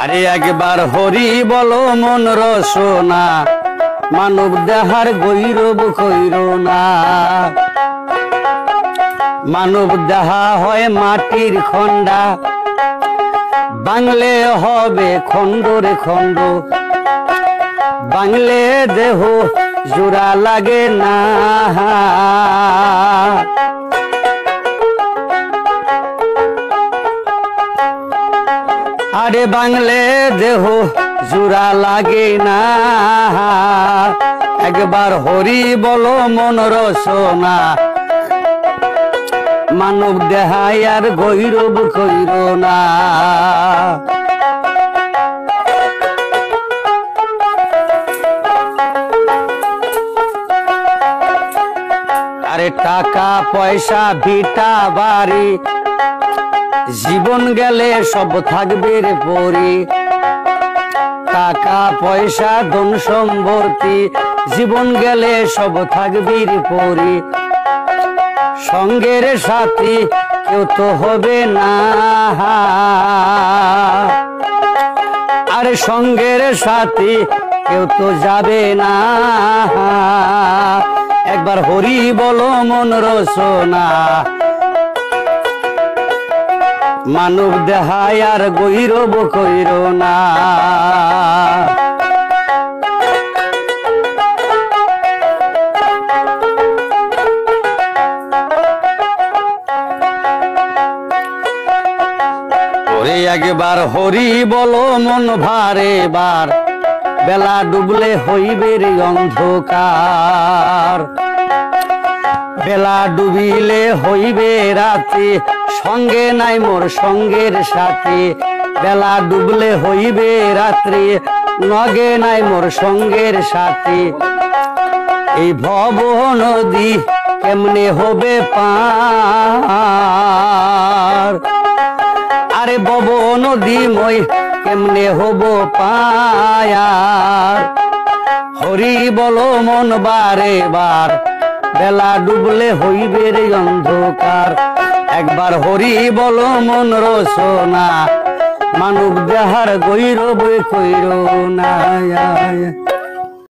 আরে একবার হরি বলো মন রসনা, মানব দেহার গৈরব কইর না। মানব দেহা হয় মাটির খন্ডা, বাংলে হবে খন্ডরে খন্ড। বাংলে দেহ জোড়া লাগে না, আরে বাংলে দেহ জোড়া লাগে না। একবার হরি বলো মন রসনা, মানব দেহায় আর গৈরব কইর না। আরে টাকা পয়সা ভিটা বাড়ি, জীবন গেলে সব থাকবে রে পরি। টাকা পয়সা ধন সম্পত্তি, জীবন গেলে সব থাকবে রে পরি। সঙ্গের সাথী কেউ তো হবে না, আরে সঙ্গের সাথী কেউ তো যাবে না। একবার হরি বলো মন রসনা, মানব দেহায় আর গৈরব কইর না। ওরে একবার হরি বলো মন ভারে বার, বেলা ডুবলে হইবে রে অন্ধকার। বেলা ডুবিলে হইবে রাতে, সঙ্গে নাই মোর সঙ্গের সাথে। বেলা ডুবলে হইবে রাত্রে, নগে নাই মোর সঙ্গের সাথে। এই ভব নদী কেমনে হবে পার, আরে ভব নদী মই কেমনে হব পায়ার। হরি বলো মন বারে বার, বেলা ডুবলে হইবে রে অন্ধকার। একবার হরি বলো মন রসনা, মানব দেহার গৈরব কইর না।